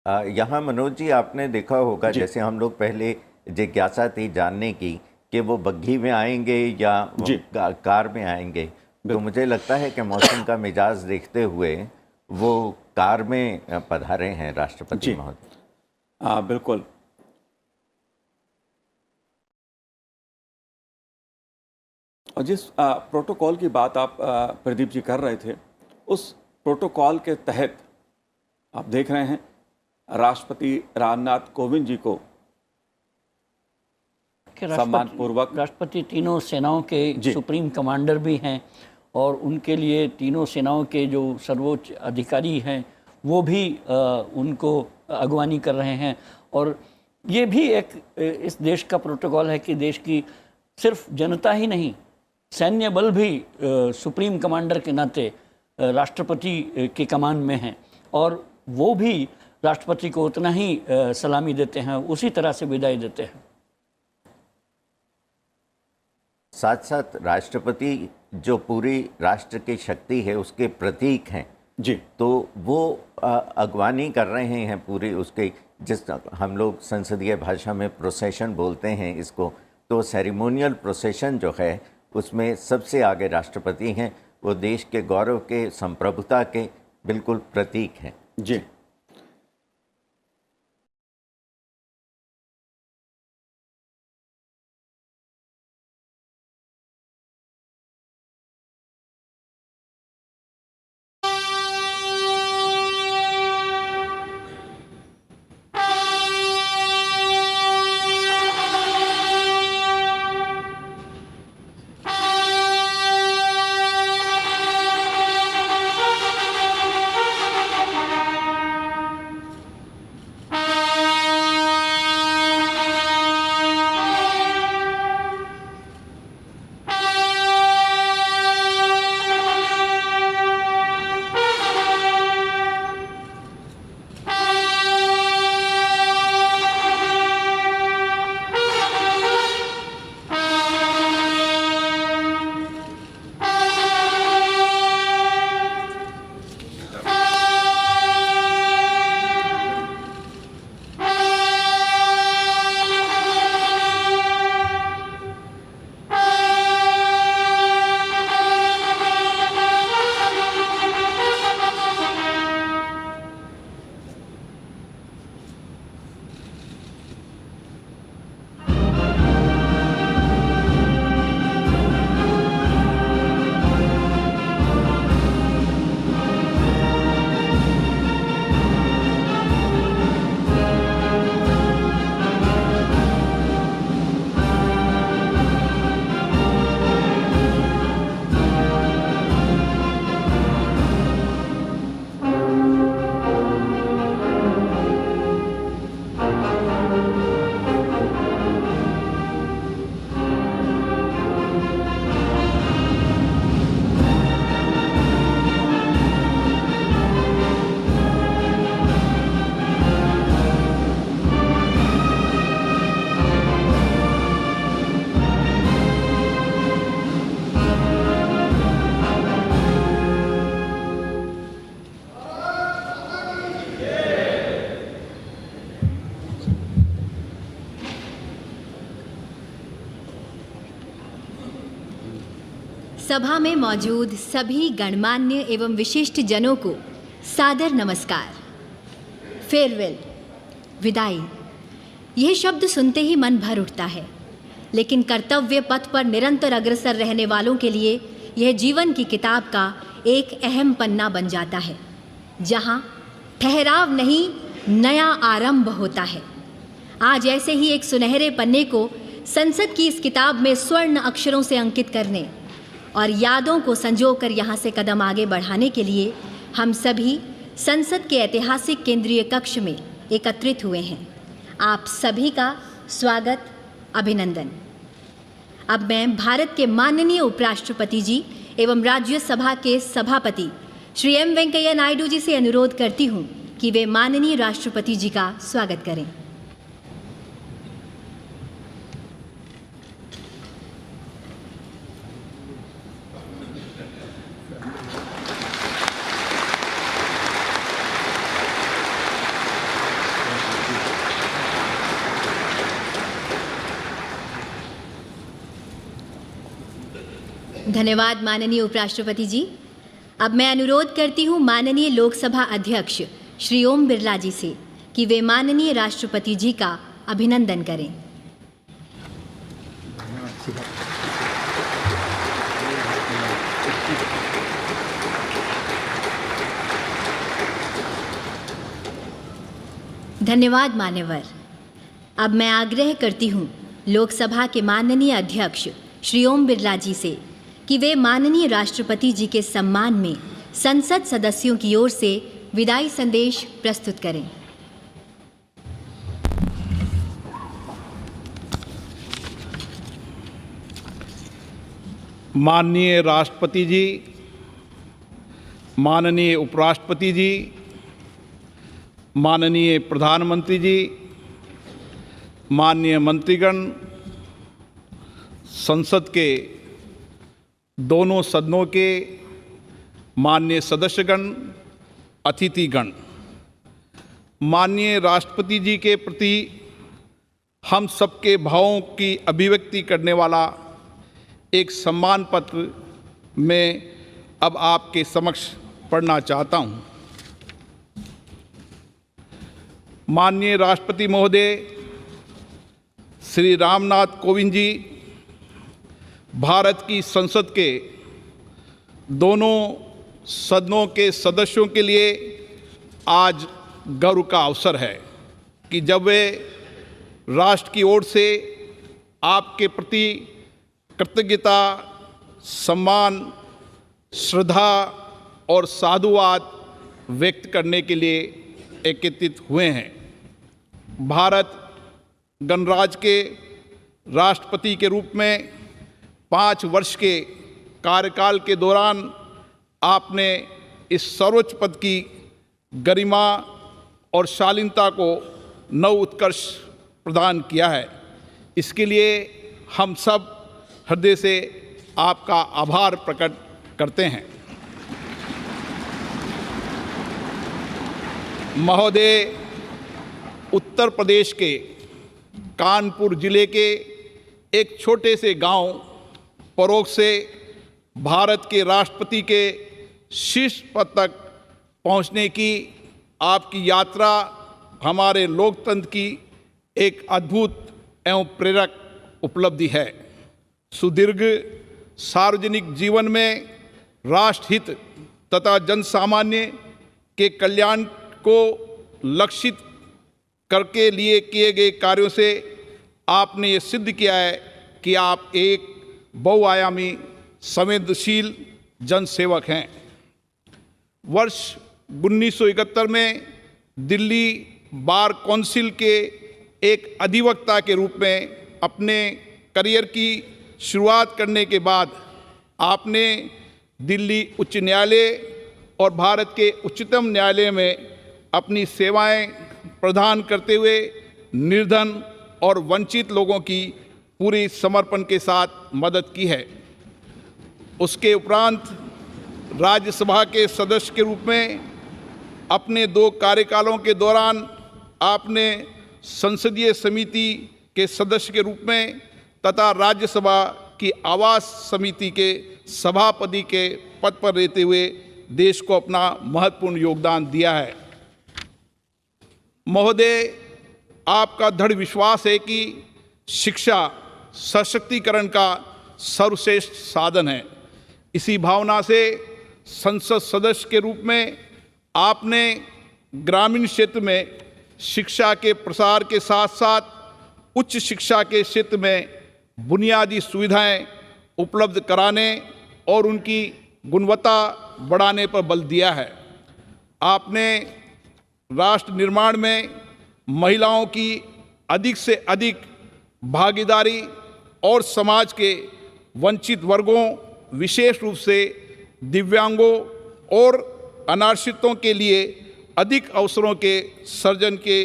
यहाँ मनोज जी आपने देखा होगा, जैसे हम लोग पहले जिज्ञासा थी जानने की कि वो बग्घी में आएंगे या वो कार में आएंगे, तो मुझे लगता है कि मौसम का मिजाज देखते हुए वो कार में पधारे हैं राष्ट्रपति महोदय। बिल्कुल। और जिस प्रोटोकॉल की बात आप प्रदीप जी कर रहे थे, उस प्रोटोकॉल के तहत आप देख रहे हैं राष्ट्रपति रामनाथ कोविंद जी को सम्मानपूर्वक, राष्ट्रपति तीनों सेनाओं के सुप्रीम कमांडर भी हैं और उनके लिए तीनों सेनाओं के जो सर्वोच्च अधिकारी हैं वो भी उनको अगवानी कर रहे हैं। और ये भी एक इस देश का प्रोटोकॉल है कि देश की सिर्फ जनता ही नहीं, सैन्य बल भी सुप्रीम कमांडर के नाते राष्ट्रपति के कमान में हैं और वो भी राष्ट्रपति को उतना ही सलामी देते हैं, उसी तरह से विदाई देते हैं। साथ साथ राष्ट्रपति जो पूरी राष्ट्र की शक्ति है उसके प्रतीक हैं जी, तो वो अगवानी कर रहे हैं पूरी उसके, जिस हम लोग संसदीय भाषा में प्रोसेशन बोलते हैं इसको, तो सेरेमोनियल प्रोसेशन जो है उसमें सबसे आगे राष्ट्रपति हैं। वो देश के गौरव के, संप्रभुता के बिल्कुल प्रतीक हैं। जी, सभा में मौजूद सभी गणमान्य एवं विशिष्ट जनों को सादर नमस्कार। फेयरवेल, विदाई, यह शब्द सुनते ही मन भर उठता है, लेकिन कर्तव्य पथ पर निरंतर अग्रसर रहने वालों के लिए यह जीवन की किताब का एक अहम पन्ना बन जाता है, जहां ठहराव नहीं, नया आरंभ होता है। आज ऐसे ही एक सुनहरे पन्ने को संसद की इस किताब में स्वर्ण अक्षरों से अंकित करने और यादों को संजोकर यहाँ से कदम आगे बढ़ाने के लिए हम सभी संसद के ऐतिहासिक केंद्रीय कक्ष में एकत्रित हुए हैं। आप सभी का स्वागत, अभिनंदन। अब मैं भारत के माननीय उपराष्ट्रपति जी एवं राज्यसभा के सभापति श्री एम वेंकैया नायडू जी से अनुरोध करती हूँ कि वे माननीय राष्ट्रपति जी का स्वागत करें। धन्यवाद माननीय उपराष्ट्रपति जी। अब मैं अनुरोध करती हूँ माननीय लोकसभा अध्यक्ष श्री ओम बिरला जी से कि वे माननीय राष्ट्रपति जी का अभिनंदन करें। धन्यवाद मान्यवर। अब मैं आग्रह करती हूँ लोकसभा के माननीय अध्यक्ष श्री ओम बिरला जी से कि वे माननीय राष्ट्रपति जी के सम्मान में संसद सदस्यों की ओर से विदाई संदेश प्रस्तुत करें। माननीय राष्ट्रपति जी, माननीय उपराष्ट्रपति जी, माननीय प्रधानमंत्री जी, माननीय मंत्रीगण, संसद के दोनों सदनों के माननीय सदस्यगण, अतिथिगण, माननीय राष्ट्रपति जी के प्रति हम सबके भावों की अभिव्यक्ति करने वाला एक सम्मान पत्र मैं अब आपके समक्ष पढ़ना चाहता हूं। माननीय राष्ट्रपति महोदय श्री रामनाथ कोविंद जी, भारत की संसद के दोनों सदनों के सदस्यों के लिए आज गर्व का अवसर है कि जब वे राष्ट्र की ओर से आपके प्रति कृतज्ञता, सम्मान, श्रद्धा और साधुवाद व्यक्त करने के लिए एकत्रित हुए हैं। भारत गणराज्य के राष्ट्रपति के रूप में 5 वर्ष के कार्यकाल के दौरान आपने इस सर्वोच्च पद की गरिमा और शालीनता को नव उत्कर्ष प्रदान किया है। इसके लिए हम सब हृदय से आपका आभार प्रकट करते हैं। महोदय, उत्तर प्रदेश के कानपुर जिले के एक छोटे से गांव परोग से भारत के राष्ट्रपति के शीर्ष पद तक पहुंचने की आपकी यात्रा हमारे लोकतंत्र की एक अद्भुत एवं प्रेरक उपलब्धि है। सुदीर्घ सार्वजनिक जीवन में राष्ट्रहित तथा जनसामान्य के कल्याण को लक्षित करके लिए किए गए कार्यों से आपने ये सिद्ध किया है कि आप एक बहुआयामी संवेदनशील जनसेवक हैं। वर्ष 1971 में दिल्ली बार काउंसिल के एक अधिवक्ता के रूप में अपने करियर की शुरुआत करने के बाद आपने दिल्ली उच्च न्यायालय और भारत के उच्चतम न्यायालय में अपनी सेवाएं प्रदान करते हुए निर्धन और वंचित लोगों की पूरी समर्पण के साथ मदद की है। उसके उपरांत राज्यसभा के सदस्य के रूप में अपने 2 कार्यकालों के दौरान आपने संसदीय समिति के सदस्य के रूप में तथा राज्यसभा की आवास समिति के सभापति के पद पर रहते हुए देश को अपना महत्वपूर्ण योगदान दिया है। महोदय, आपका दृढ़ विश्वास है कि शिक्षा सशक्तिकरण का सर्वश्रेष्ठ साधन है। इसी भावना से संसद सदस्य के रूप में आपने ग्रामीण क्षेत्र में शिक्षा के प्रसार के साथ साथ उच्च शिक्षा के क्षेत्र में बुनियादी सुविधाएं उपलब्ध कराने और उनकी गुणवत्ता बढ़ाने पर बल दिया है। आपने राष्ट्र निर्माण में महिलाओं की अधिक से अधिक भागीदारी और समाज के वंचित वर्गों, विशेष रूप से दिव्यांगों और अनाश्रितों के लिए अधिक अवसरों के सृजन के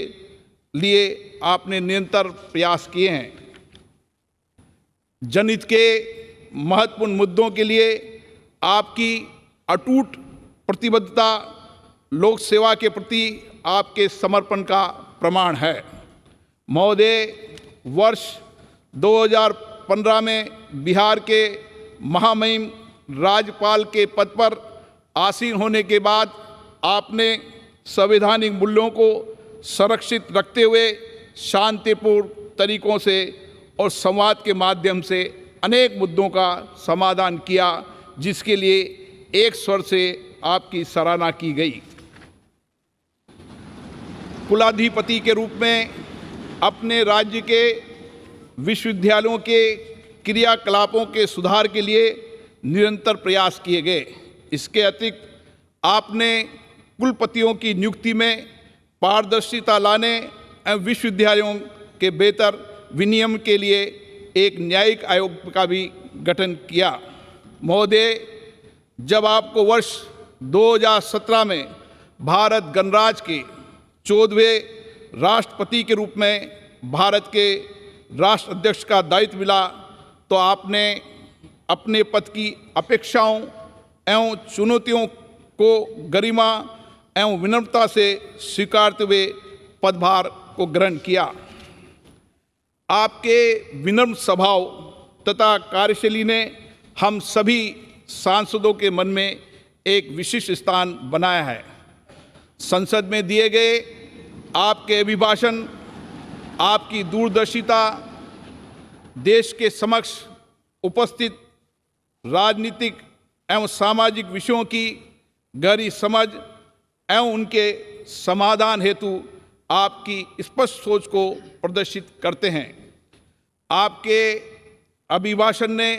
लिए आपने निरंतर प्रयास किए हैं। जनहित के महत्वपूर्ण मुद्दों के लिए आपकी अटूट प्रतिबद्धता लोक सेवा के प्रति आपके समर्पण का प्रमाण है। महोदय, वर्ष 2015 में बिहार के महामहिम राज्यपाल के पद पर आसीन होने के बाद आपने संवैधानिक मूल्यों को संरक्षित रखते हुए शांतिपूर्ण तरीकों से और संवाद के माध्यम से अनेक मुद्दों का समाधान किया, जिसके लिए एक स्वर से आपकी सराहना की गई। कुलाधिपति के रूप में अपने राज्य के विश्वविद्यालयों के क्रियाकलापों के सुधार के लिए निरंतर प्रयास किए गए। इसके अतिरिक्त आपने कुलपतियों की नियुक्ति में पारदर्शिता लाने एवं विश्वविद्यालयों के बेहतर विनियमन के लिए एक न्यायिक आयोग का भी गठन किया। महोदय, जब आपको वर्ष 2017 में भारत गणराज्य के 14वें राष्ट्रपति के रूप में भारत के राष्ट्र अध्यक्ष का दायित्व मिला, तो आपने अपने पद की अपेक्षाओं एवं चुनौतियों को गरिमा एवं विनम्रता से स्वीकारते हुए पदभार को ग्रहण किया। आपके विनम्र स्वभाव तथा कार्यशैली ने हम सभी सांसदों के मन में एक विशिष्ट स्थान बनाया है। संसद में दिए गए आपके अभिभाषण, आपकी दूरदर्शिता देश के समक्ष उपस्थित राजनीतिक एवं सामाजिक विषयों की गहरी समझ एवं उनके समाधान हेतु आपकी स्पष्ट सोच को प्रदर्शित करते हैं। आपके अभिभाषण ने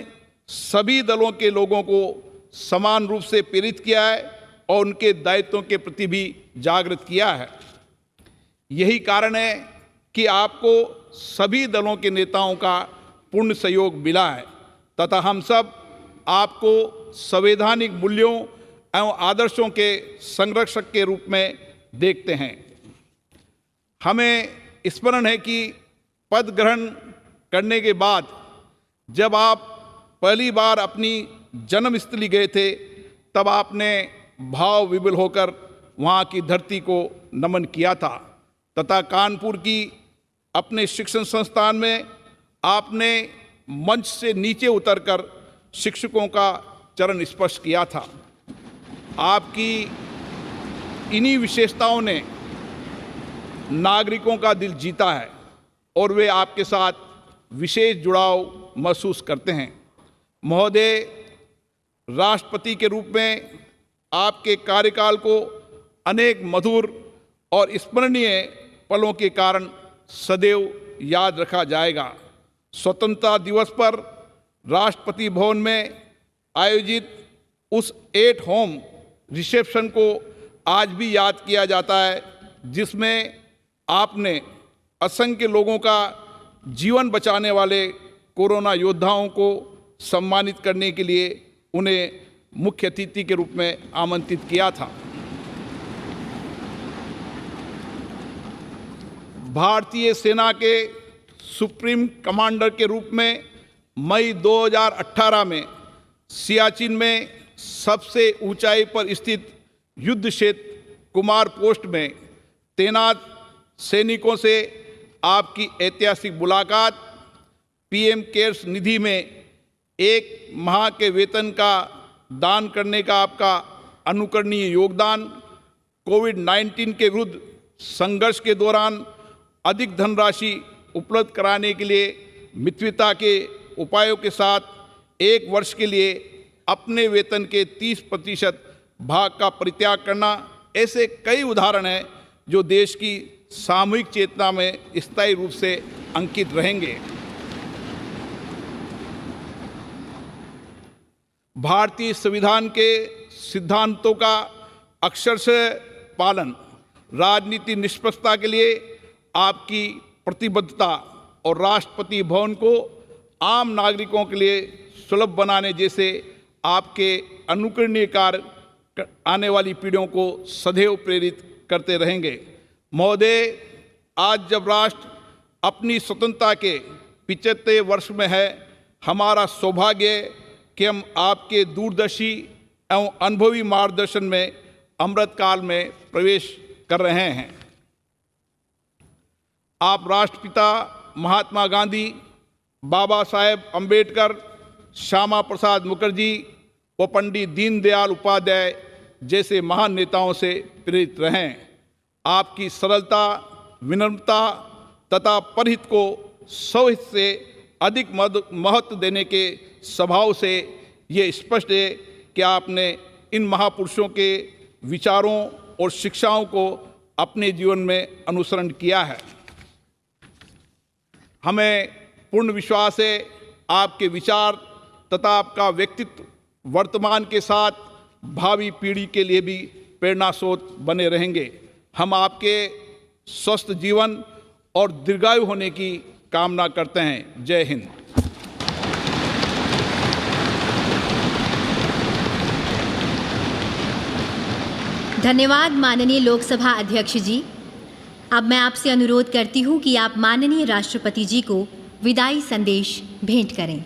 सभी दलों के लोगों को समान रूप से प्रेरित किया है और उनके दायित्वों के प्रति भी जागृत किया है। यही कारण है कि आपको सभी दलों के नेताओं का पूर्ण सहयोग मिला है तथा हम सब आपको संवैधानिक मूल्यों एवं आदर्शों के संरक्षक के रूप में देखते हैं। हमें स्मरण है कि पद ग्रहण करने के बाद जब आप पहली बार अपनी जन्मस्थली गए थे, तब आपने भाव विभोर होकर वहाँ की धरती को नमन किया था तथा कानपुर की अपने शिक्षण संस्थान में आपने मंच से नीचे उतरकर शिक्षकों का चरण स्पर्श किया था। आपकी इन्हीं विशेषताओं ने नागरिकों का दिल जीता है और वे आपके साथ विशेष जुड़ाव महसूस करते हैं। महोदय, राष्ट्रपति के रूप में आपके कार्यकाल को अनेक मधुर और स्मरणीय पलों के कारण सदैव याद रखा जाएगा। स्वतंत्रता दिवस पर राष्ट्रपति भवन में आयोजित उस एट होम रिसेप्शन को आज भी याद किया जाता है, जिसमें आपने असंख्य लोगों का जीवन बचाने वाले कोरोना योद्धाओं को सम्मानित करने के लिए उन्हें मुख्य अतिथि के रूप में आमंत्रित किया था। भारतीय सेना के सुप्रीम कमांडर के रूप में मई 2018 में सियाचिन में सबसे ऊंचाई पर स्थित युद्ध क्षेत्र कुमार पोस्ट में तैनात सैनिकों से आपकी ऐतिहासिक मुलाकात, पीएम केयर्स निधि में 1 माह के वेतन का दान करने का आपका अनुकरणीय योगदान, कोविड-19 के विरुद्ध संघर्ष के दौरान अधिक धनराशि उपलब्ध कराने के लिए मितव्ययिता के उपायों के साथ 1 वर्ष के लिए अपने वेतन के 30% भाग का परित्याग करना, ऐसे कई उदाहरण हैं जो देश की सामूहिक चेतना में स्थायी रूप से अंकित रहेंगे। भारतीय संविधान के सिद्धांतों का अक्षरशः पालन, राजनीति निष्पक्षता के लिए आपकी प्रतिबद्धता और राष्ट्रपति भवन को आम नागरिकों के लिए सुलभ बनाने जैसे आपके अनुकरणीय कार्य आने वाली पीढ़ियों को सदैव प्रेरित करते रहेंगे। महोदय, आज जब राष्ट्र अपनी स्वतंत्रता के 75वें वर्ष में है, हमारा सौभाग्य कि हम आपके दूरदर्शी एवं अनुभवी मार्गदर्शन में अमृतकाल में प्रवेश कर रहे हैं। आप राष्ट्रपिता महात्मा गांधी, बाबा साहेब अम्बेडकर, श्यामा प्रसाद मुखर्जी व पंडित दीनदयाल उपाध्याय जैसे महान नेताओं से प्रेरित रहें। आपकी सरलता, विनम्रता तथा परहित को स्वहित से अधिक महत्व देने के स्वभाव से ये स्पष्ट है कि आपने इन महापुरुषों के विचारों और शिक्षाओं को अपने जीवन में अनुसरण किया है। हमें पूर्ण विश्वास है आपके विचार तथा आपका व्यक्तित्व वर्तमान के साथ भावी पीढ़ी के लिए भी प्रेरणा स्रोत बने रहेंगे। हम आपके स्वस्थ जीवन और दीर्घायु होने की कामना करते हैं। जय हिंद। धन्यवाद माननीय लोकसभा अध्यक्ष जी। अब मैं आपसे अनुरोध करती हूं कि आप माननीय राष्ट्रपति जी को विदाई संदेश भेंट करें।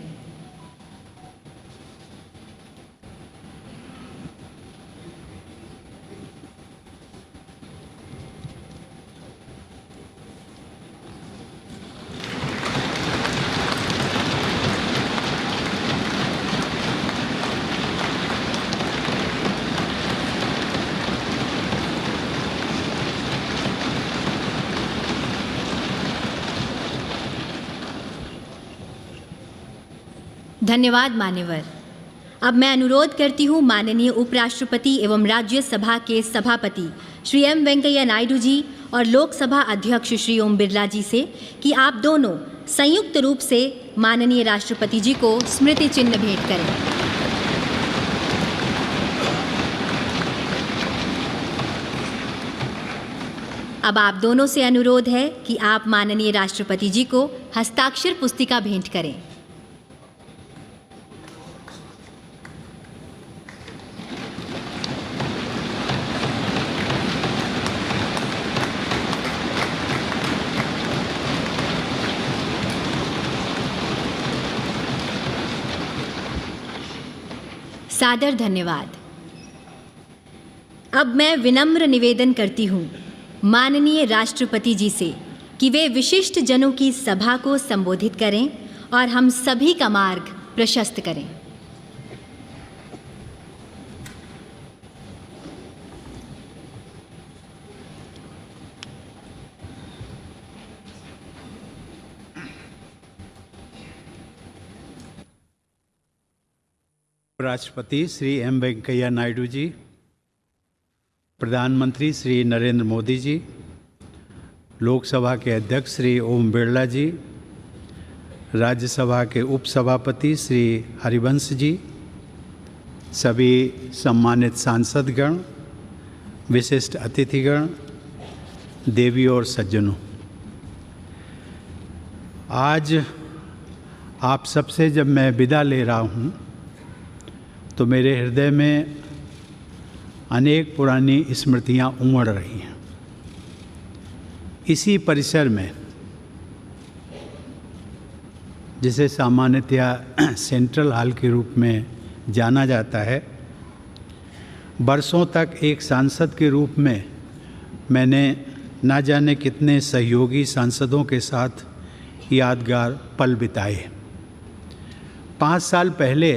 धन्यवाद मान्यवर। अब मैं अनुरोध करती हूँ माननीय उपराष्ट्रपति एवं राज्यसभा के सभापति श्री एम वेंकैया नायडू जी और लोकसभा अध्यक्ष श्री ओम बिरला जी से कि आप दोनों संयुक्त रूप से माननीय राष्ट्रपति जी को स्मृति चिन्ह भेंट करें। अब आप दोनों से अनुरोध है कि आप माननीय राष्ट्रपति जी को हस्ताक्षर पुस्तिका भेंट करें। सादर धन्यवाद। अब मैं विनम्र निवेदन करती हूँ माननीय राष्ट्रपति जी से कि वे विशिष्ट जनों की सभा को संबोधित करें और हम सभी का मार्ग प्रशस्त करें। राष्ट्रपति श्री एम वेंकैया नायडू जी, प्रधानमंत्री श्री नरेंद्र मोदी जी, लोकसभा के अध्यक्ष श्री ओम बिरला जी, राज्यसभा के उपसभापति श्री हरिवंश जी, सभी सम्मानित सांसदगण, विशिष्ट अतिथिगण, देवी और सज्जनों, आज आप सबसे जब मैं विदा ले रहा हूँ तो मेरे हृदय में अनेक पुरानी स्मृतियाँ उमड़ रही हैं। इसी परिसर में, जिसे सामान्यतया सेंट्रल हॉल के रूप में जाना जाता है, बरसों तक एक सांसद के रूप में मैंने ना जाने कितने सहयोगी सांसदों के साथ यादगार पल बिताए। 5 साल पहले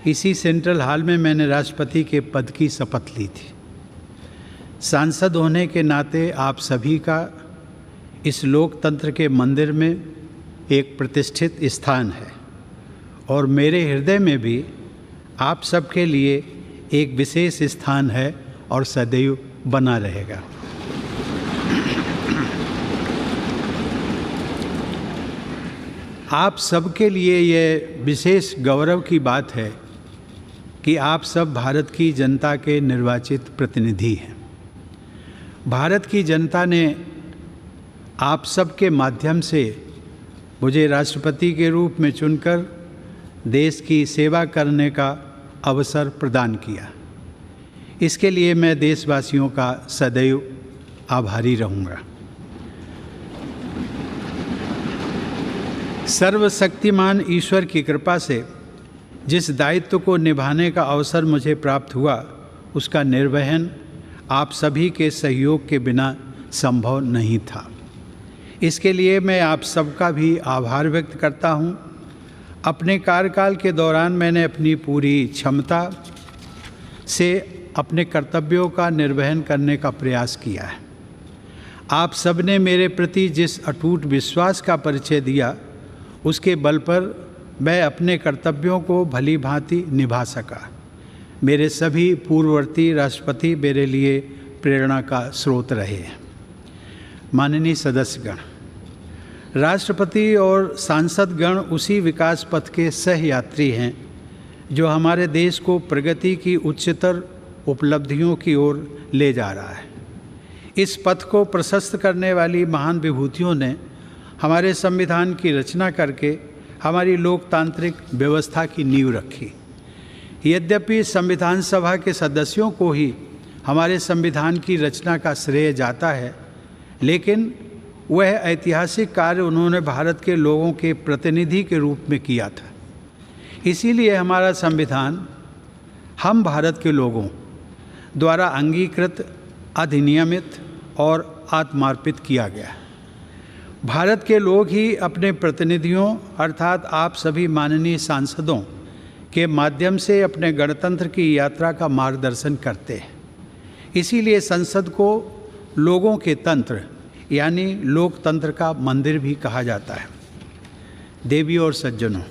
इसी सेंट्रल हॉल में मैंने राष्ट्रपति के पद की शपथ ली थी। सांसद होने के नाते आप सभी का इस लोकतंत्र के मंदिर में एक प्रतिष्ठित स्थान है और मेरे हृदय में भी आप सबके लिए एक विशेष स्थान है और सदैव बना रहेगा। आप सबके लिए ये विशेष गौरव की बात है कि आप सब भारत की जनता के निर्वाचित प्रतिनिधि हैं। भारत की जनता ने आप सब के माध्यम से मुझे राष्ट्रपति के रूप में चुनकर देश की सेवा करने का अवसर प्रदान किया। इसके लिए मैं देशवासियों का सदैव आभारी रहूँगा। सर्वशक्तिमान ईश्वर की कृपा से जिस दायित्व को निभाने का अवसर मुझे प्राप्त हुआ, उसका निर्वहन आप सभी के सहयोग के बिना संभव नहीं था। इसके लिए मैं आप सबका भी आभार व्यक्त करता हूँ। अपने कार्यकाल के दौरान मैंने अपनी पूरी क्षमता से अपने कर्तव्यों का निर्वहन करने का प्रयास किया है। आप सबने मेरे प्रति जिस अटूट विश्वास का परिचय दिया, उसके बल पर मैं अपने कर्तव्यों को भली भांति निभा सका। मेरे सभी पूर्ववर्ती राष्ट्रपति मेरे लिए प्रेरणा का स्रोत रहे हैं। माननीय सदस्यगण, राष्ट्रपति और सांसदगण उसी विकास पथ के सहयात्री हैं जो हमारे देश को प्रगति की उच्चतर उपलब्धियों की ओर ले जा रहा है। इस पथ को प्रशस्त करने वाली महान विभूतियों ने हमारे संविधान की रचना करके हमारी लोकतांत्रिक व्यवस्था की नींव रखी। यद्यपि संविधान सभा के सदस्यों को ही हमारे संविधान की रचना का श्रेय जाता है, लेकिन वह ऐतिहासिक कार्य उन्होंने भारत के लोगों के प्रतिनिधि के रूप में किया था। इसीलिए हमारा संविधान हम भारत के लोगों द्वारा अंगीकृत, अधिनियमित और आत्मार्पित किया गया। भारत के लोग ही अपने प्रतिनिधियों अर्थात आप सभी माननीय सांसदों के माध्यम से अपने गणतंत्र की यात्रा का मार्गदर्शन करते हैं। इसीलिए संसद को लोगों के तंत्र यानी लोकतंत्र का मंदिर भी कहा जाता है। देवी और सज्जनों,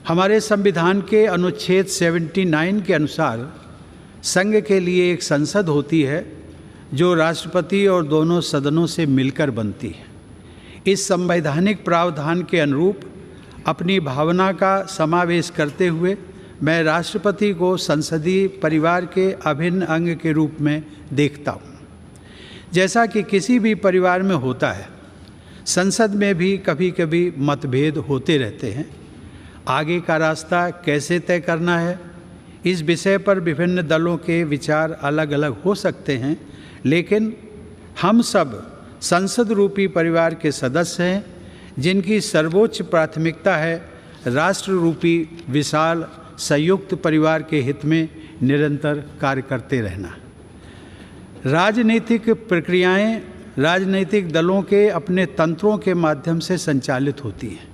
हमारे संविधान के अनुच्छेद 79 के अनुसार संघ के लिए एक संसद होती है जो राष्ट्रपति और दोनों सदनों से मिलकर बनती है। इस संवैधानिक प्रावधान के अनुरूप अपनी भावना का समावेश करते हुए मैं राष्ट्रपति को संसदीय परिवार के अभिन्न अंग के रूप में देखता हूँ। जैसा कि किसी भी परिवार में होता है, संसद में भी कभी कभी मतभेद होते रहते हैं। आगे का रास्ता कैसे तय करना है, इस विषय पर विभिन्न दलों के विचार अलग अलग हो सकते हैं, लेकिन हम सब संसद रूपी परिवार के सदस्य हैं जिनकी सर्वोच्च प्राथमिकता है राष्ट्र रूपी विशाल संयुक्त परिवार के हित में निरंतर कार्य करते रहना। राजनीतिक प्रक्रियाएं राजनीतिक दलों के अपने तंत्रों के माध्यम से संचालित होती हैं,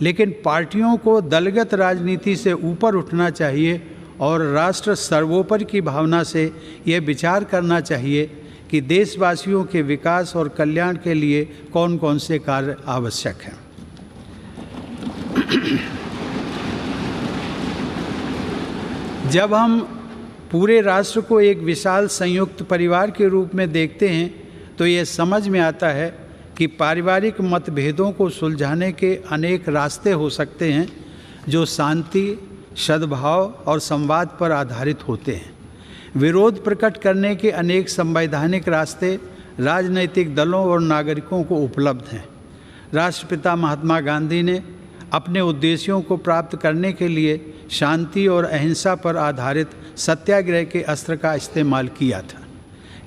लेकिन पार्टियों को दलगत राजनीति से ऊपर उठना चाहिए और राष्ट्र सर्वोपरि की भावना से यह विचार करना चाहिए कि देशवासियों के विकास और कल्याण के लिए कौन कौन से कार्य आवश्यक हैं। जब हम पूरे राष्ट्र को एक विशाल संयुक्त परिवार के रूप में देखते हैं तो ये समझ में आता है कि पारिवारिक मतभेदों को सुलझाने के अनेक रास्ते हो सकते हैं जो शांति, सद्भाव और संवाद पर आधारित होते हैं। विरोध प्रकट करने के अनेक संवैधानिक रास्ते राजनीतिक दलों और नागरिकों को उपलब्ध हैं। राष्ट्रपिता महात्मा गांधी ने अपने उद्देश्यों को प्राप्त करने के लिए शांति और अहिंसा पर आधारित सत्याग्रह के अस्त्र का इस्तेमाल किया था,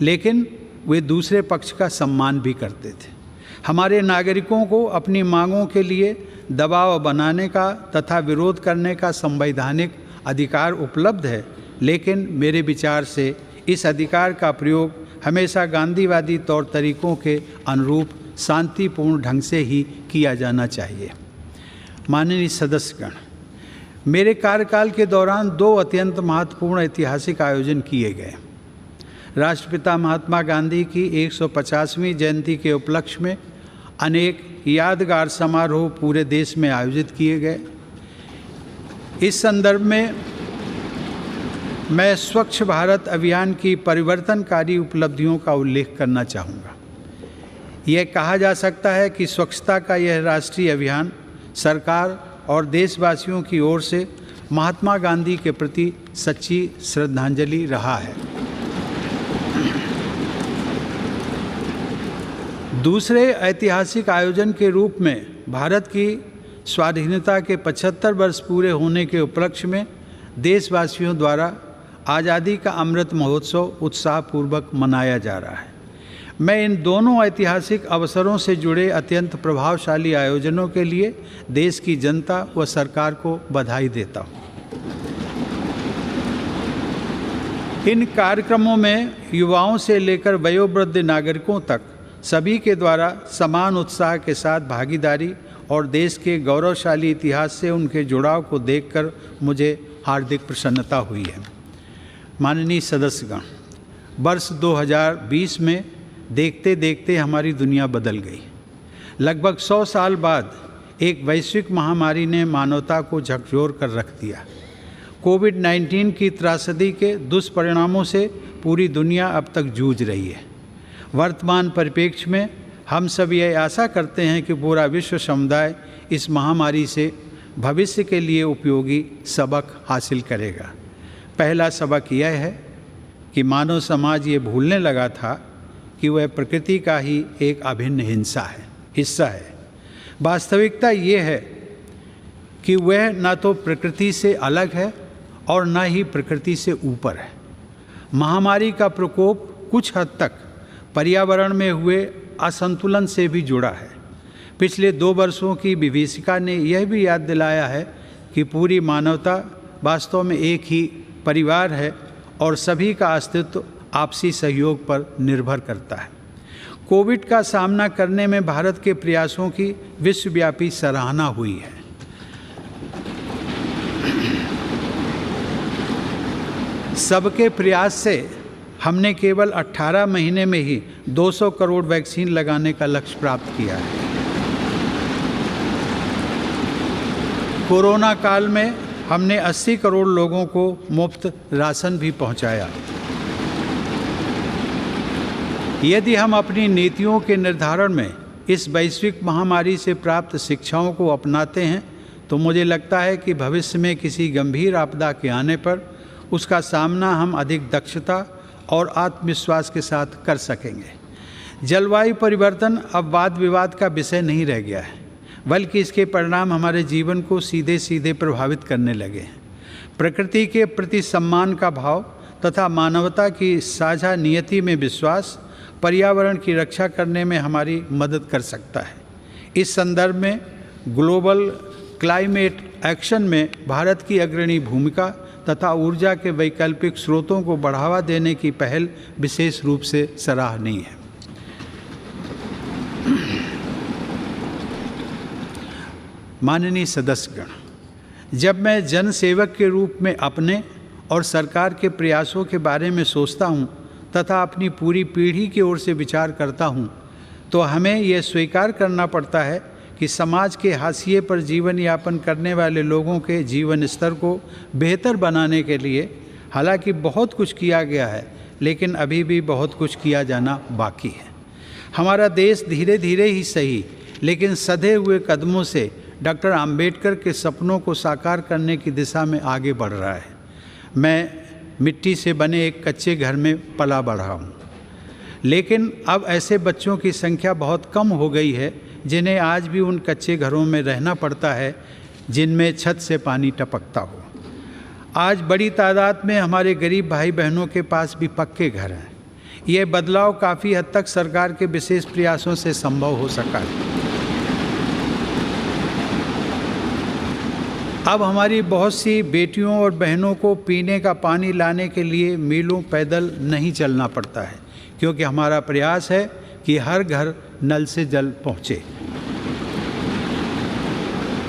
लेकिन वे दूसरे पक्ष का सम्मान भी करते थे। हमारे नागरिकों को अपनी मांगों के लिए दबाव बनाने का तथा विरोध करने का संवैधानिक अधिकार उपलब्ध है, लेकिन मेरे विचार से इस अधिकार का प्रयोग हमेशा गांधीवादी तौर तरीकों के अनुरूप शांतिपूर्ण ढंग से ही किया जाना चाहिए। माननीय सदस्यगण, मेरे कार्यकाल के दौरान 2 अत्यंत महत्वपूर्ण ऐतिहासिक आयोजन किए गए। राष्ट्रपिता महात्मा गांधी की 150वीं जयंती के उपलक्ष्य में अनेक यादगार समारोह पूरे देश में आयोजित किए गए। इस संदर्भ में मैं स्वच्छ भारत अभियान की परिवर्तनकारी उपलब्धियों का उल्लेख करना चाहूँगा। यह कहा जा सकता है कि स्वच्छता का यह राष्ट्रीय अभियान सरकार और देशवासियों की ओर से महात्मा गांधी के प्रति सच्ची श्रद्धांजलि रहा है। दूसरे ऐतिहासिक आयोजन के रूप में भारत की स्वाधीनता के 75 वर्ष पूरे होने के उपलक्ष्य में देशवासियों द्वारा आज़ादी का अमृत महोत्सव उत्साहपूर्वक मनाया जा रहा है। मैं इन दोनों ऐतिहासिक अवसरों से जुड़े अत्यंत प्रभावशाली आयोजनों के लिए देश की जनता व सरकार को बधाई देता हूँ। इन कार्यक्रमों में युवाओं से लेकर वयोवृद्ध नागरिकों तक सभी के द्वारा समान उत्साह के साथ भागीदारी और देश के गौरवशाली इतिहास से उनके जुड़ाव को देखकर मुझे हार्दिक प्रसन्नता हुई है। माननीय सदस्यगण, वर्ष 2020 में देखते देखते हमारी दुनिया बदल गई। लगभग 100 साल बाद एक वैश्विक महामारी ने मानवता को झकझोर कर रख दिया। कोविड-19 की त्रासदी के दुष्परिणामों से पूरी दुनिया अब तक जूझ रही है। वर्तमान परिप्रेक्ष्य में हम सब ये आशा करते हैं कि पूरा विश्व समुदाय इस महामारी से भविष्य के लिए उपयोगी सबक हासिल करेगा। पहला सबक यह है कि मानव समाज ये भूलने लगा था कि वह प्रकृति का ही एक अभिन्न हिस्सा है। वास्तविकता ये है कि वह न तो प्रकृति से अलग है और न ही प्रकृति से ऊपर है। महामारी का प्रकोप कुछ हद तक पर्यावरण में हुए असंतुलन से भी जुड़ा है। पिछले 2 वर्षों की विभीषिका ने यह भी याद दिलाया है कि पूरी मानवता वास्तव में एक ही परिवार है और सभी का अस्तित्व आपसी सहयोग पर निर्भर करता है। कोविड का सामना करने में भारत के प्रयासों की विश्वव्यापी सराहना हुई है। सबके प्रयास से हमने केवल 18 महीने में ही 200 करोड़ वैक्सीन लगाने का लक्ष्य प्राप्त किया है। कोरोना काल में हमने 80 करोड़ लोगों को मुफ्त राशन भी पहुंचाया। यदि हम अपनी नीतियों के निर्धारण में इस वैश्विक महामारी से प्राप्त शिक्षाओं को अपनाते हैं तो मुझे लगता है कि भविष्य में किसी गंभीर आपदा के आने पर उसका सामना हम अधिक दक्षता और आत्मविश्वास के साथ कर सकेंगे। जलवायु परिवर्तन अब वाद विवाद का विषय नहीं रह गया है, बल्कि इसके परिणाम हमारे जीवन को सीधे सीधे प्रभावित करने लगे हैं। प्रकृति के प्रति सम्मान का भाव तथा मानवता की साझा नियति में विश्वास पर्यावरण की रक्षा करने में हमारी मदद कर सकता है। इस संदर्भ में ग्लोबल क्लाइमेट एक्शन में भारत की अग्रणी भूमिका तथा ऊर्जा के वैकल्पिक स्रोतों को बढ़ावा देने की पहल विशेष रूप से सराहनीय है। माननीय सदस्यगण, जब मैं जन सेवक के रूप में अपने और सरकार के प्रयासों के बारे में सोचता हूँ तथा अपनी पूरी पीढ़ी की ओर से विचार करता हूँ तो हमें यह स्वीकार करना पड़ता है कि समाज के हाशिए पर जीवन यापन करने वाले लोगों के जीवन स्तर को बेहतर बनाने के लिए हालांकि बहुत कुछ किया गया है, लेकिन अभी भी बहुत कुछ किया जाना बाकी है। हमारा देश धीरे धीरे ही सही लेकिन सधे हुए कदमों से डॉक्टर अंबेडकर के सपनों को साकार करने की दिशा में आगे बढ़ रहा है। मैं मिट्टी से बने एक कच्चे घर में पला बढ़ा हूँ, लेकिन अब ऐसे बच्चों की संख्या बहुत कम हो गई है जिन्हें आज भी उन कच्चे घरों में रहना पड़ता है जिनमें छत से पानी टपकता हो। आज बड़ी तादाद में हमारे गरीब भाई बहनों के पास भी पक्के घर हैं। ये बदलाव काफ़ी हद तक सरकार के विशेष प्रयासों से संभव हो सका है। अब हमारी बहुत सी बेटियों और बहनों को पीने का पानी लाने के लिए मीलों पैदल नहीं चलना पड़ता है, क्योंकि हमारा प्रयास है कि हर घर नल से जल पहुँचे।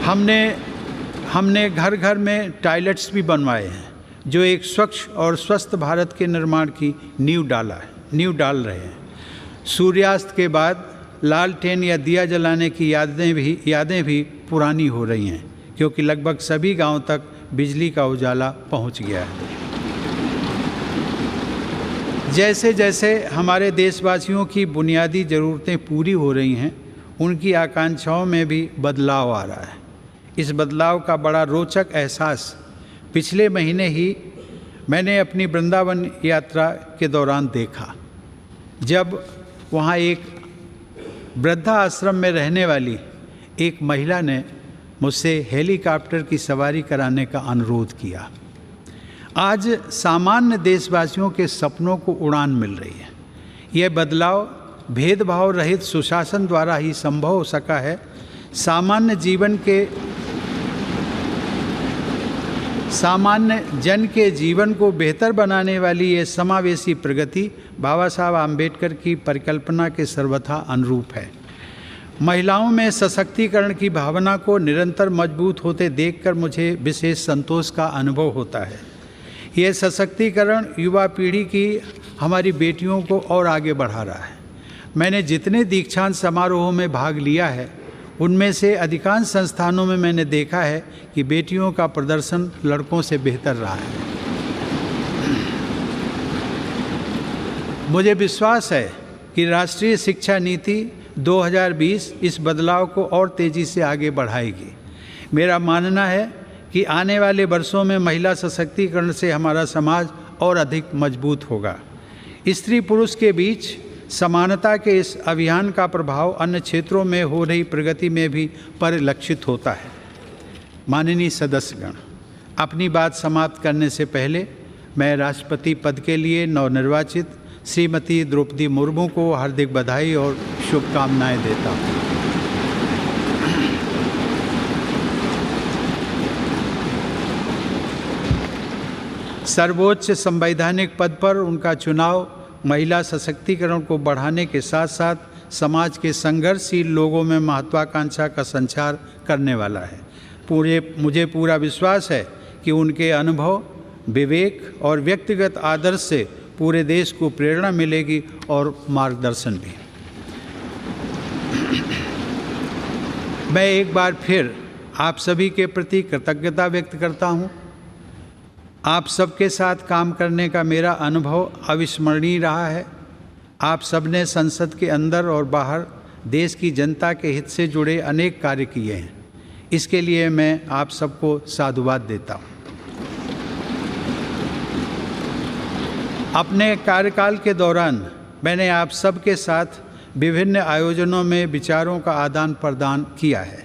हमने घर घर में टॉयलेट्स भी बनवाए हैं जो एक स्वच्छ और स्वस्थ भारत के निर्माण की नींव डाल रहे हैं। सूर्यास्त के बाद लालटेन या दिया जलाने की यादें भी पुरानी हो रही हैं, क्योंकि लगभग सभी गांव तक बिजली का उजाला पहुंच गया है। जैसे जैसे हमारे देशवासियों की बुनियादी ज़रूरतें पूरी हो रही हैं, उनकी आकांक्षाओं में भी बदलाव आ रहा है। इस बदलाव का बड़ा रोचक एहसास पिछले महीने ही मैंने अपनी वृंदावन यात्रा के दौरान देखा, जब वहाँ एक वृद्धा आश्रम में रहने वाली एक महिला ने मुझसे हेलीकॉप्टर की सवारी कराने का अनुरोध किया। आज सामान्य देशवासियों के सपनों को उड़ान मिल रही है। यह बदलाव भेदभाव रहित सुशासन द्वारा ही संभव हो सका है। सामान्य जन के जीवन को बेहतर बनाने वाली ये समावेशी प्रगति बाबा साहब आम्बेडकर की परिकल्पना के सर्वथा अनुरूप है। महिलाओं में सशक्तिकरण की भावना को निरंतर मजबूत होते देखकर मुझे विशेष संतोष का अनुभव होता है। यह सशक्तिकरण युवा पीढ़ी की हमारी बेटियों को और आगे बढ़ा रहा है। मैंने जितने दीक्षांत समारोहों में भाग लिया है, उनमें से अधिकांश संस्थानों में मैंने देखा है कि बेटियों का प्रदर्शन लड़कों से बेहतर रहा है। मुझे विश्वास है कि राष्ट्रीय शिक्षा नीति 2020 इस बदलाव को और तेज़ी से आगे बढ़ाएगी। मेरा मानना है कि आने वाले वर्षों में महिला सशक्तिकरण से हमारा समाज और अधिक मजबूत होगा। स्त्री पुरुष के बीच समानता के इस अभियान का प्रभाव अन्य क्षेत्रों में हो रही प्रगति में भी परिलक्षित होता है। माननीय सदस्यगण, अपनी बात समाप्त करने से पहले मैं राष्ट्रपति पद के लिए नवनिर्वाचित श्रीमती द्रौपदी मुर्मू को हार्दिक बधाई और शुभकामनाएं देता हूँ। सर्वोच्च संवैधानिक पद पर उनका चुनाव महिला सशक्तिकरण को बढ़ाने के साथ साथ समाज के संघर्षशील लोगों में महत्वाकांक्षा का संचार करने वाला है। मुझे पूरा विश्वास है कि उनके अनुभव, विवेक और व्यक्तिगत आदर्श से पूरे देश को प्रेरणा मिलेगी और मार्गदर्शन भी। मैं एक बार फिर आप सभी के प्रति कृतज्ञता व्यक्त करता हूँ। आप सबके साथ काम करने का मेरा अनुभव अविस्मरणीय रहा है। आप सबने संसद के अंदर और बाहर देश की जनता के हित से जुड़े अनेक कार्य किए हैं। इसके लिए मैं आप सबको साधुवाद देता हूँ। अपने कार्यकाल के दौरान मैंने आप सबके साथ विभिन्न आयोजनों में विचारों का आदान प्रदान किया है।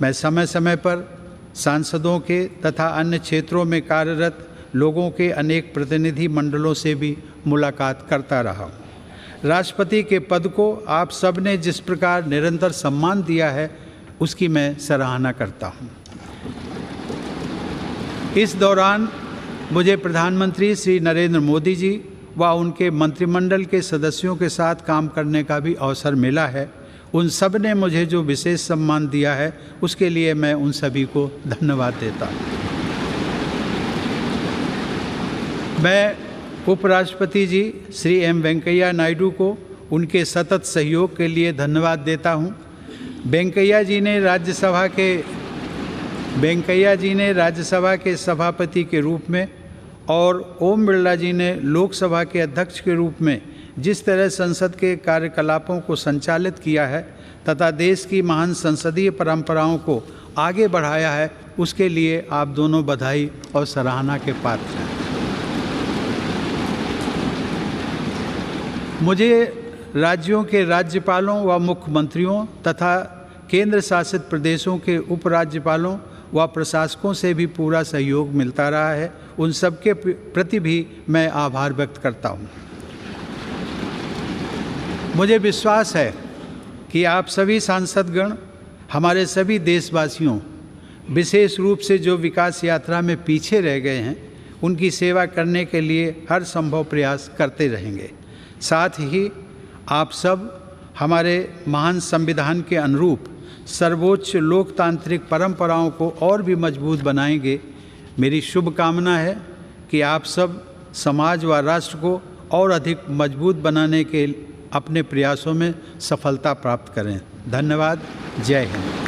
मैं समय समय पर सांसदों के तथा अन्य क्षेत्रों में कार्यरत लोगों के अनेक प्रतिनिधि मंडलों से भी मुलाकात करता रहा हूँ। राष्ट्रपति के पद को आप सब ने जिस प्रकार निरंतर सम्मान दिया है, उसकी मैं सराहना करता हूँ। इस दौरान मुझे प्रधानमंत्री श्री नरेंद्र मोदी जी व उनके मंत्रिमंडल के सदस्यों के साथ काम करने का भी अवसर मिला है। उन सब ने मुझे जो विशेष सम्मान दिया है, उसके लिए मैं उन सभी को धन्यवाद देता हूँ। मैं उपराष्ट्रपति जी श्री एम वेंकैया नायडू को उनके सतत सहयोग के लिए धन्यवाद देता हूँ। वेंकैया जी ने राज्यसभा के सभापति के रूप में और ओम बिरला जी ने लोकसभा के अध्यक्ष के रूप में जिस तरह संसद के कार्यकलापों को संचालित किया है तथा देश की महान संसदीय परंपराओं को आगे बढ़ाया है, उसके लिए आप दोनों बधाई और सराहना के पात्र हैं। मुझे राज्यों के राज्यपालों व मुख्यमंत्रियों तथा केंद्र शासित प्रदेशों के उपराज्यपालों व प्रशासकों से भी पूरा सहयोग मिलता रहा है। उन सबके प्रति भी मैं आभार व्यक्त करता हूँ। मुझे विश्वास है कि आप सभी सांसदगण हमारे सभी देशवासियों, विशेष रूप से जो विकास यात्रा में पीछे रह गए हैं, उनकी सेवा करने के लिए हर संभव प्रयास करते रहेंगे। साथ ही आप सब हमारे महान संविधान के अनुरूप सर्वोच्च लोकतांत्रिक परंपराओं को और भी मजबूत बनाएंगे। मेरी शुभकामना है कि आप सब समाज व राष्ट्र को और अधिक मजबूत बनाने के अपने प्रयासों में सफलता प्राप्त करें। धन्यवाद। जय हिंद।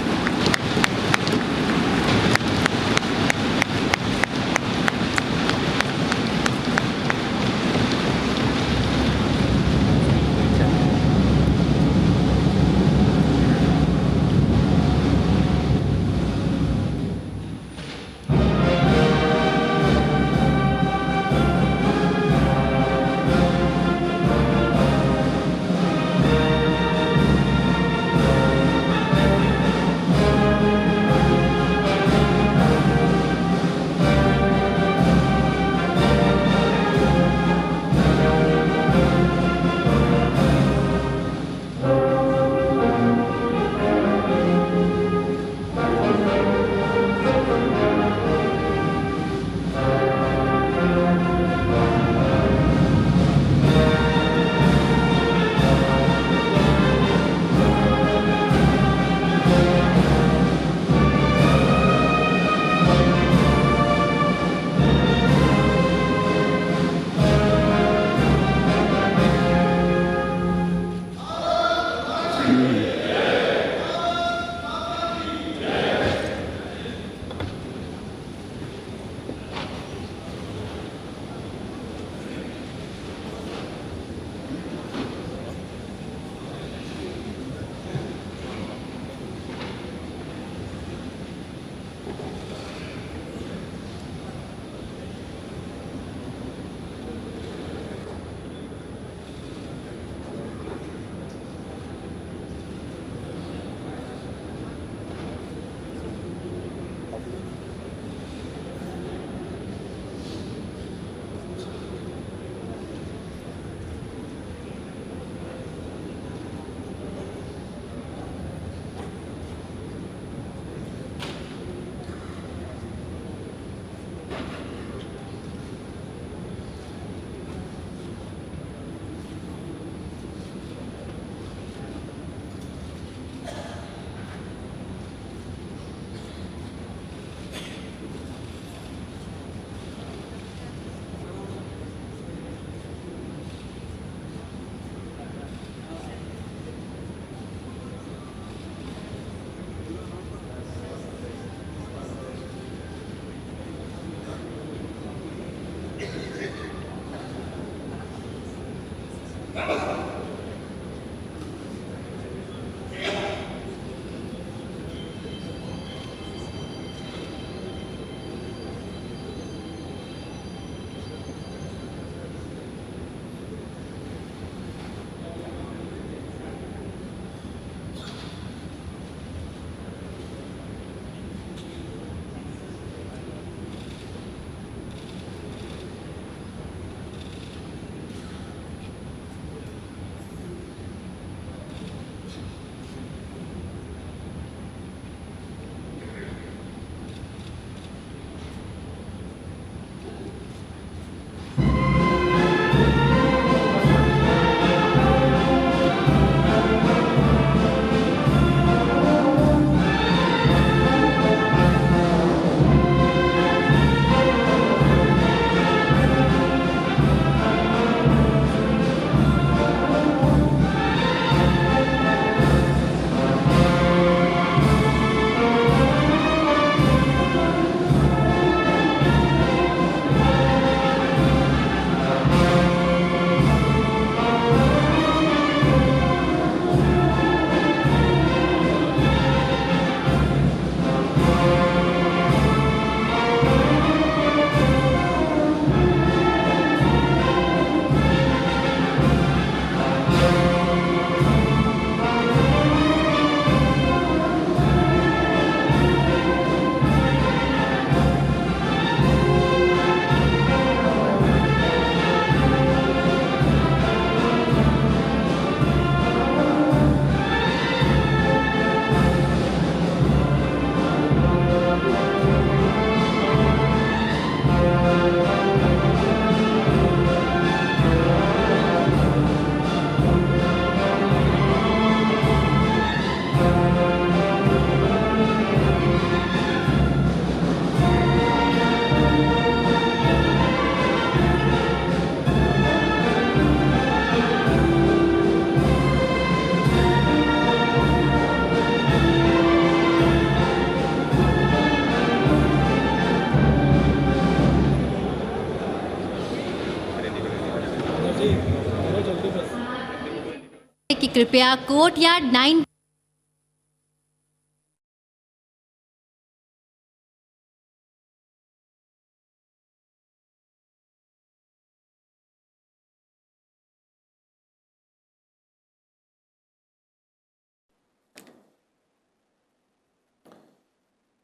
कृपया कोर्टयार्ड 9।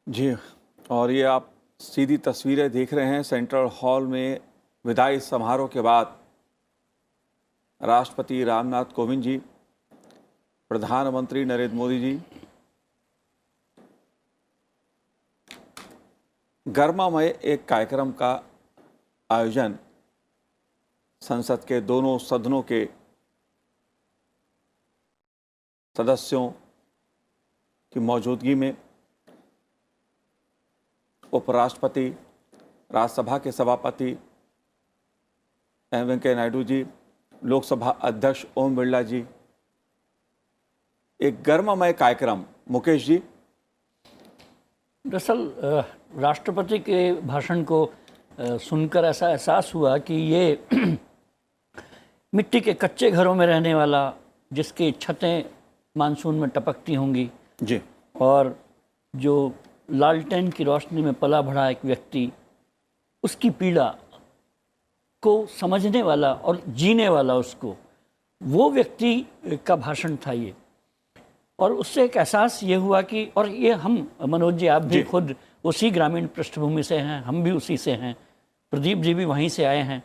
जी, और ये आप सीधी तस्वीरें देख रहे हैं सेंट्रल हॉल में विदाई समारोह के बाद राष्ट्रपति रामनाथ कोविंद जी, प्रधानमंत्री नरेंद्र मोदी जी, गर्मामय एक कार्यक्रम का आयोजन संसद के दोनों सदनों के सदस्यों की मौजूदगी में उपराष्ट्रपति, राज्यसभा के सभापति एम वेंकैया नायडू जी, लोकसभा अध्यक्ष ओम बिरला जी, एक गर्ममय कार्यक्रम। मुकेश जी, दरअसल राष्ट्रपति के भाषण को सुनकर ऐसा एहसास हुआ कि ये मिट्टी के कच्चे घरों में रहने वाला, जिसकी छतें मानसून में टपकती होंगी जी, और जो लालटेन की रोशनी में पला बढ़ा एक व्यक्ति, उसकी पीड़ा को समझने वाला और जीने वाला, उसको, वो व्यक्ति का भाषण था ये। और उससे एक एहसास ये हुआ कि, और ये हम मनोज जी, आप भी खुद उसी ग्रामीण पृष्ठभूमि से हैं, हम भी उसी से हैं, प्रदीप जी भी वहीं से आए हैं,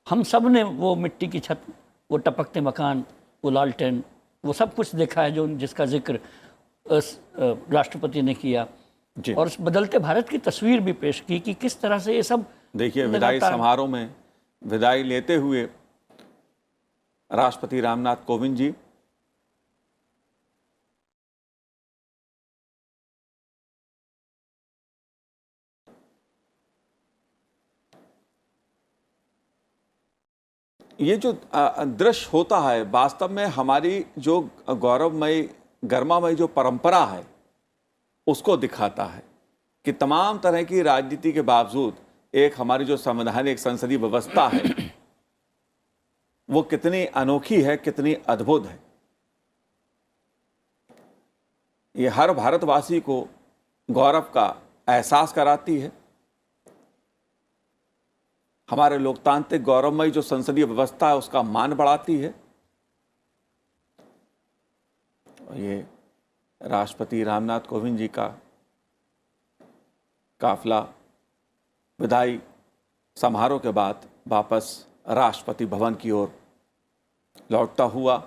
हम सब ने वो मिट्टी की छत, वो टपकते मकान, वो लालटेन, वो सब कुछ देखा है जो जिसका जिक्र राष्ट्रपति ने किया। जी। और उस बदलते भारत की तस्वीर भी पेश की कि किस तरह से ये सब देखिए, विदाई समारोह में विदाई लेते हुए राष्ट्रपति रामनाथ कोविंद जी ये जो दृश्य होता है, वास्तव में हमारी जो गौरवमयी गर्मामयी जो परंपरा है उसको दिखाता है कि तमाम तरह की राजनीति के बावजूद एक हमारी जो संवैधानिक संसदीय व्यवस्था है वो कितनी अनोखी है, कितनी अद्भुत है। ये हर भारतवासी को गौरव का एहसास कराती है। हमारे लोकतांत्रिक गौरवमयी जो संसदीय व्यवस्था है उसका मान बढ़ाती है। और ये राष्ट्रपति रामनाथ कोविंद जी का काफिला विदाई समारोह के बाद वापस राष्ट्रपति भवन की ओर लौटता हुआ